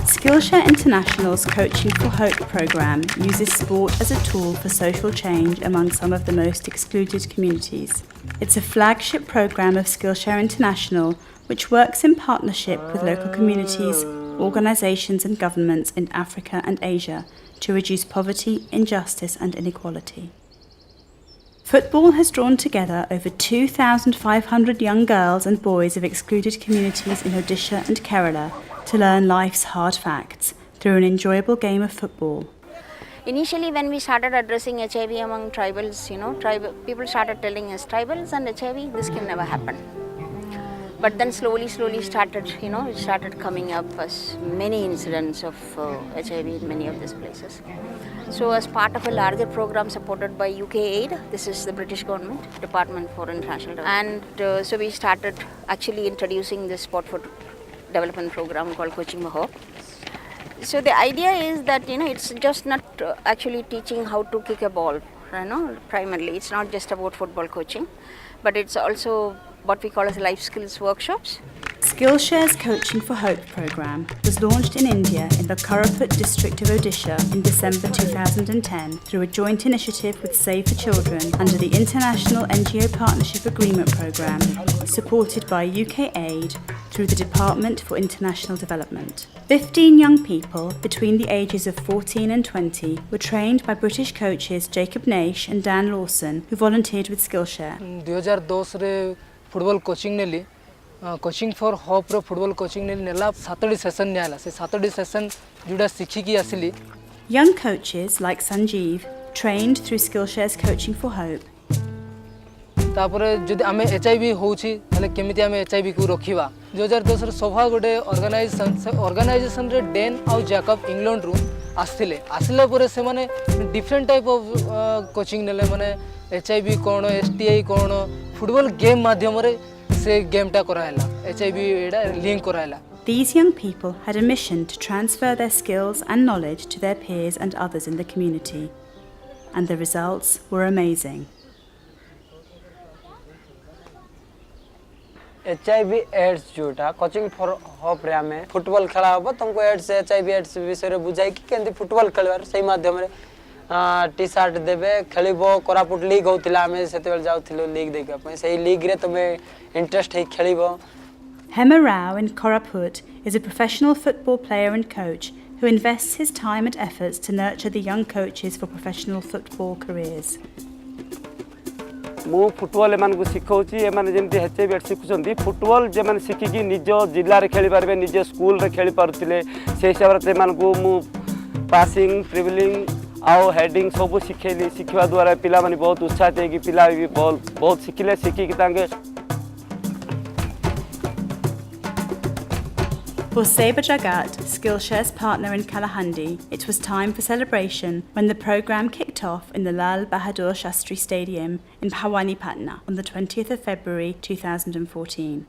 Skillshare International's Coaching for Hope programme uses sport as a tool for social change among some of the most excluded communities. It's a flagship programme of Skillshare International, which works in partnership with local communities, organisations and governments in Africa and Asia to reduce poverty, injustice and inequality. Football has drawn together over 2,500 young girls and boys of excluded communities in Odisha and Kerala to learn life's hard facts through an enjoyable game of football. Initially, when we started addressing HIV among tribals, people started telling us, tribals and HIV, this can never happen. But then slowly started, it started coming up as many incidents of HIV in many of these places. So as part of a larger program supported by UK Aid, this is the British government, Department for International Development. And so we started actually introducing this sport for development program called Coaching for Hope. So the idea is that, it's just not actually teaching how to kick a ball, primarily. It's not just about football coaching, but it's also what we call as life skills workshops. Skillshare's Coaching for Hope programme was launched in India in the Koraput district of Odisha in December 2010 through a joint initiative with Save for Children under the International NGO Partnership Agreement programme supported by UK Aid through the Department for International Development. 15 young people between the ages of 14 and 20 were trained by British coaches Jacob Naish and Dan Lawson, who volunteered with Skillshare. 2002 football coaching नेली कोचिंग for hope रो football coaching नेली नेला 7डी session नेला से 7डी session जुडा सिखी की आसिली. Young coaches like Sanjeev trained through Skillshare's Coaching for Hope. तापर जदि आमे एचआईवी होउची तले केमिति आमे एचआईवी को रखिबा 2010 रे सभा गोटे ऑर्गेनाइजेशन रे डेन आउ जैकब इंग्लैंड रु आसिले परे से माने डिफरेंट टाइप ऑफ कोचिंग नेले माने एचआईवी कोन एसटीआई कोन फुटबॉल गेम माध्यम रे से गेम टा करायला एचआईवी एडा लिंक करायला. These young people had a mission to transfer their skills and knowledge to their peers and others in the community, and the results were amazing. HIV AIDS जोटा coaching for hope रे आमे football खेला हो तुमको ads HIV AIDS विषय रे बुझाई कि केंदी फुटबॉल खेलवार सही माध्यम रे टी शर्ट देबे खेलिबो कोरापुट लीग होतिला आमे सेते बेल जाउथिलो लीग देखा पय सही लीग रे तुमे इंटरेस्ट है खेलिबो. Hema Rao in Koraput is a professional football player and coach who invests his time and efforts to nurture the young coaches for professional football careers. मु football एमान को सिखाउची एमान जेमति एचआईवी एड्स सिखुचंदी फुटबॉल जे मान सिखि कि निज जिल्ला रे खेली पारबे निज स्कूल रे खेली पारुतिले से हिसाब रे एमान को मु पासिंग ड्रिबलिंग आउ हेडिंग सब शिखवा द्वारा पिला माने बहुत उत्साहित है कि पिला भी बहुत शिखिले शिखि कि तांगे. For Saber Jagat, Skillshare's partner in Kalahandi, it was time for celebration when the programme kicked off in the Lal Bahadur Shastri Stadium in Bhawanipatna on the 20th of February 2014.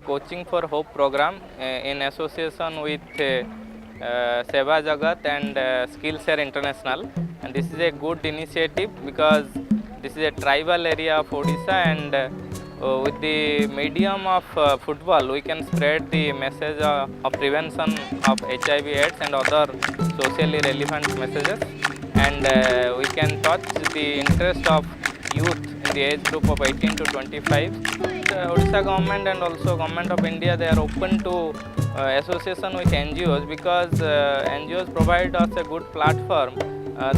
Coaching for Hope program in association with Seva Jagat and Skillshare International, and this is a good initiative because this is a tribal area of Odisha, and with the medium of football we can spread the message of prevention of HIV AIDS and other socially relevant messages, and we can touch the interest of youth in the age group of 18 to 25. The Odisha government and also government of India, they are open to association with NGOs because NGOs provide us a good platform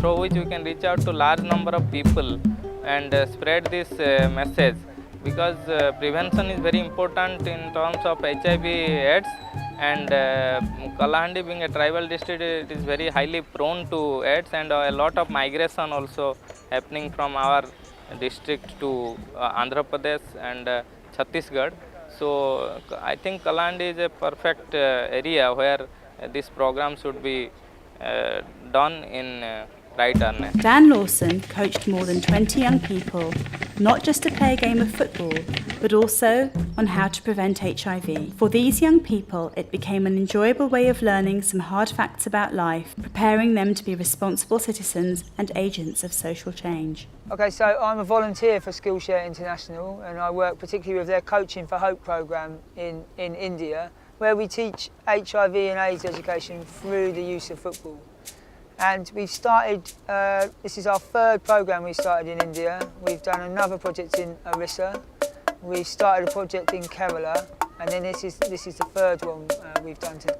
through which we can reach out to large number of people and spread this message, because prevention is very important in terms of HIV AIDS, and Kalahandi being a tribal district, it is very highly prone to AIDS, and a lot of migration also happening from our district to Andhra Pradesh and Chhattisgarh. So I think Kalahandi is a perfect area where this program should be done in right earnest. Dan Lawson coached more than 20 young people, not just to play a game of football, but also on how to prevent HIV. For these young people, it became an enjoyable way of learning some hard facts about life, preparing them to be responsible citizens and agents of social change. Okay, so I'm a volunteer for Skillshare International, and I work particularly with their Coaching for Hope programme in India. where we teach HIV and AIDS education through the use of football. And we've started, this is our third programme we started in India. We've done another project in Orissa. We've started a project in Kerala, and then this is the third one we've done today.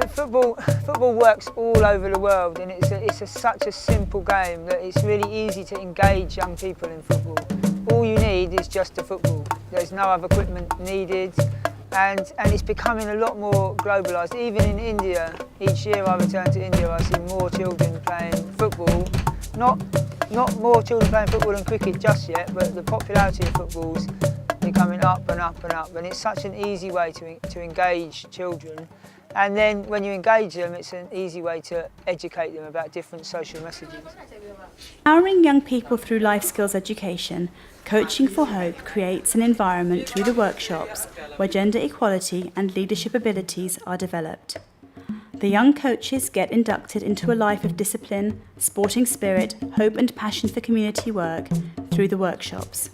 Football works all over the world, and such a simple game that it's really easy to engage young people in football. All you need is just a football. There's no other equipment needed, and it's becoming a lot more globalised. Even in India, each year I return to India, I see more children playing football. Not more children playing football than cricket just yet, but the popularity of football's becoming up and up and up, and it's such an easy way to engage children. And then when you engage them, it's an easy way to educate them about different social messages. Empowering young people through life skills education, Coaching for Hope creates an environment through the workshops where gender equality and leadership abilities are developed. The young coaches get inducted into a life of discipline, sporting spirit, hope and passion for community work through the workshops.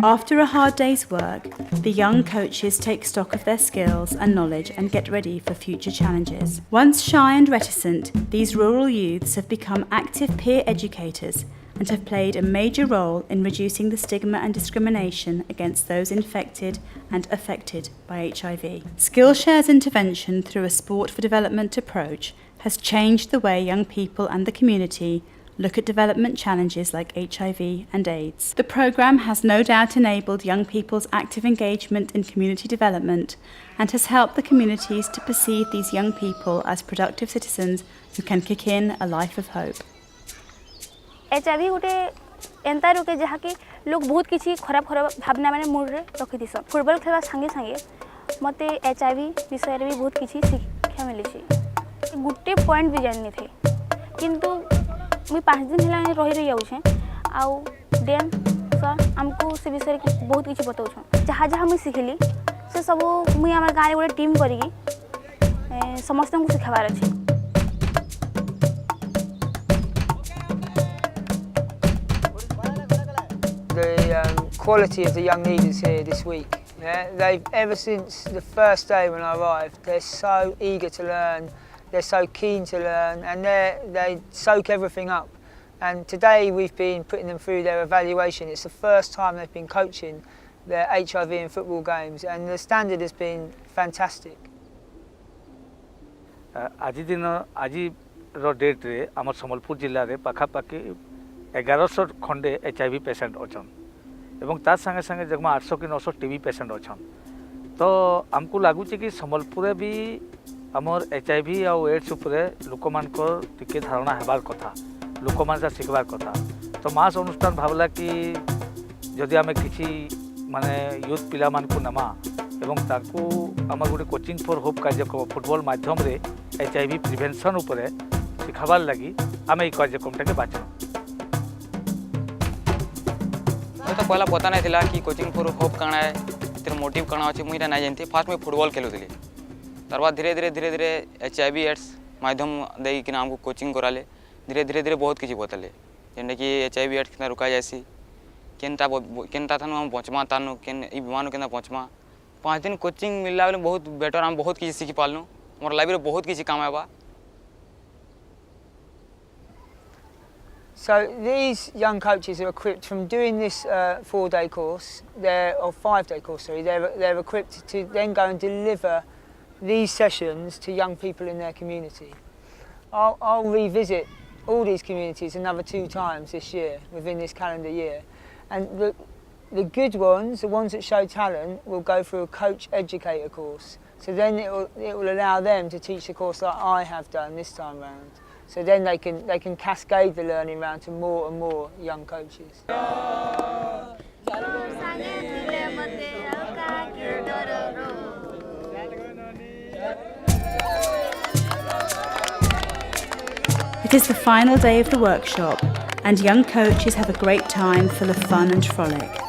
After a hard day's work, the young coaches take stock of their skills and knowledge and get ready for future challenges. Once shy and reticent, these rural youths have become active peer educators and have played a major role in reducing the stigma and discrimination against those infected and affected by HIV. Skillshare's intervention through a sport for development approach has changed the way young people and the community look at development challenges like HIV and AIDS. The programme has no doubt enabled young people's active engagement in community development and has helped the communities to perceive these young people as productive citizens who can kick in a life of hope. HIV गोटे एंता रोके जहाँ कि लोग बहुत किसी खराब खराब भावना मैंने मूड रे रखी थी सब फुटबॉल खेलवा संगे संगे मते HIV विषय रे भी बहुत किसी शिक्षा मिली छी गुटे पॉइंट भी जाननी थे किंतु मुई 5 दिन हला रही जाऊँ आउ देन सर आमको से विषय बहुत किसी बताऊँ जहाँ जहाँ मुई शिखली से सब मुई आम गाँव गोटे टीम करी समस्त को शिखाबार अच्छे. The quality of the young leaders here this week. Yeah, they've ever since the first day when I arrived, they're so eager to learn, they're so keen to learn, and they soak everything up. And today we've been putting them through their evaluation. It's the first time they've been coaching their HIV and football games, and the standard has been fantastic. आज date रे आम सम्बलपुर जिले में पाखापाखि 1100 खंडे HIV patient अच्छन एवं तार संगे संगे जगमा 800 कि 900 TB पेसेंट अच्छन तो आमको लगुच कि सम्बलपुर भी आमर HIV आउ एड्स उपरे लोक मानकर टिके धारणा हेबार कथा लोक मान शिखबार कथा तो मास अनुष्ठान भावला कि जदि आम किसी माने यूथ पिला मानकु नमा एवं ताकू आम गोटे कोचिंग फॉर होप कार्यक्रम फुटबॉल माध्यम रे HIV प्रिवेंशन उपरे शिखाबार लगी आम ये कार्यक्रम के बाछन. तो पहला पता नहीं था कि कोचिंग फॉर होप कण है तेरे मोटिव कण अच्छे मुझे ना जानती फास्ट में फुटबॉल खेलुली तार बाद धीरे धीरे HIV एड्स माध्यम देकिना आमको कोचिंग कराले धीरे बहुत किसी बताले जेनटा कि HIV एड्स के रुका जासी केनटा थानु हम बचमा तानु केन ई बीमार केना बचमा 5 दिन कोचिंग मिलला बेले बहुत बेटर हम बहुत किसी सीखी पालनु मोर लाइफ रे बहुत किसी काम आबा. So these young coaches are equipped from doing this 4-day course, or 5-day course, sorry, they're equipped to then go and deliver these sessions to young people in their community. I'll revisit all these communities another 2 times this year, within this calendar year. And the good ones, the ones that show talent, will go through a coach educator course. So then it will allow them to teach the course like I have done this time round. So then they can cascade the learning round to more and more young coaches. It is the final day of the workshop, and young coaches have a great time full of fun and frolic.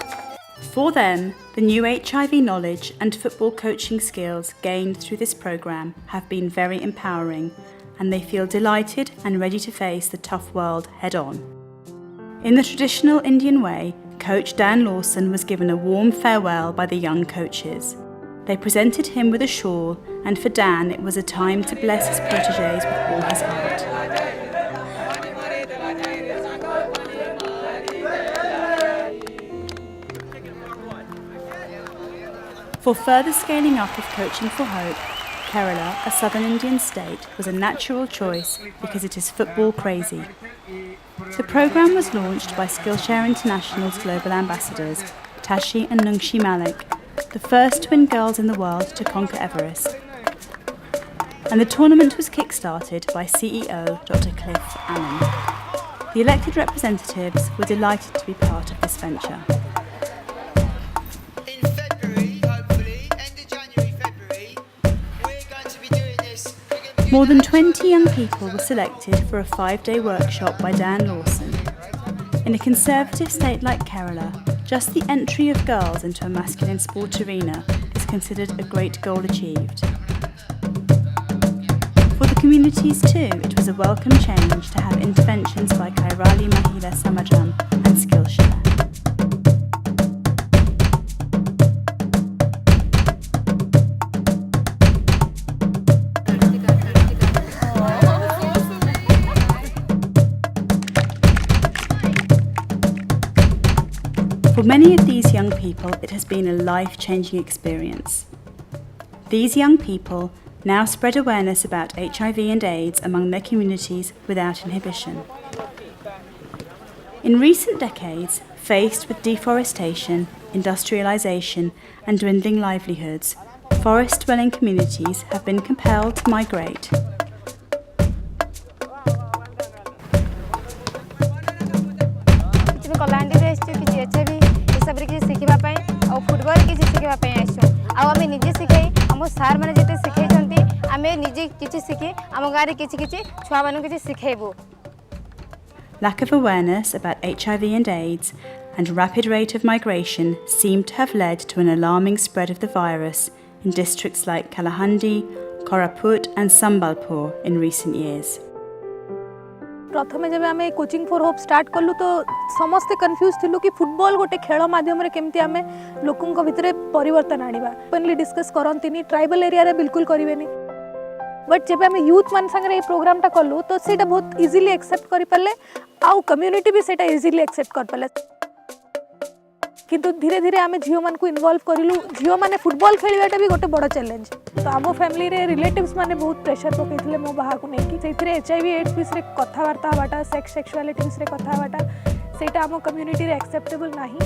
For them, the new HIV knowledge and football coaching skills gained through this programme have been very empowering, and they feel delighted and ready to face the tough world head-on. In the traditional Indian way, Coach Dan Lawson was given a warm farewell by the young coaches. They presented him with a shawl, and for Dan it was a time to bless his protégés with all his heart. For further scaling up of Coaching for Hope, Kerala, a southern Indian state, was a natural choice because it is football crazy. The programme was launched by Skillshare International's global ambassadors, Tashi and Nungshi Malik, the first twin girls in the world to conquer Everest. And the tournament was kick-started by CEO Dr. Cliff Allen. The elected representatives were delighted to be part of this venture. More than 20 young people were selected for a 5-day workshop by Dan Lawson. In a conservative state like Kerala, just the entry of girls into a masculine sport arena is considered a great goal achieved. For the communities too, it was a welcome change to have interventions by Kairali Mahila Samajam and Skillshare. For many of these young people, it has been a life-changing experience. These young people now spread awareness about HIV and AIDS among their communities without inhibition. In recent decades, faced with deforestation, industrialisation and dwindling livelihoods, forest-dwelling communities have been compelled to migrate. Football किसी शिखापी आसुँ आम निजे शिखाई आम सार मैंने जिते शिखाई आम निजे किसी शिखी आम गाँव किसी छुआ मान कि शिखेबू. Lack of awareness about HIV and AIDS and rapid rate of migration seem to have led to an alarming spread of the virus in districts like Kalahandi, Koraput and Sambalpur in recent years. प्रथमे जब आम coaching for hope start कलु तो समस्ते confuse थिलु कि football गोटे खेल माध्यम रे केमती आम लोकों भितर परिवर्तन आनिबा. ओपनली डिस्कस करंतिनी, ट्राइबल एरिया रे बिल्कुल करिवेनी. बट जब आम यूथ मान संगे प्रोग्रामटा कलु तो सेटा बहुत इजीली एक्सेप्ट करि पाले आउ कम्युनिटी भी सेटा इजीली एक्सेप्ट कर पाले. किंतु धीरे धीरे आम झील मान को इनवॉल्व करिलु. झील माने फुटबॉल खेलवाटा भी गोटे बड़ चैलेंज. तो आम फैमिली रे रिलेटिव्स माने बहुत प्रेशर पकईथिले मो बाहा को नेकी सेथिरे HIV AIDS विषय कथबार्ता हवाटा, सेक्सुअलिटी विषय कथा हवाटा सेटा आम कम्युनिटी रे एक्सेप्टेबल नाही.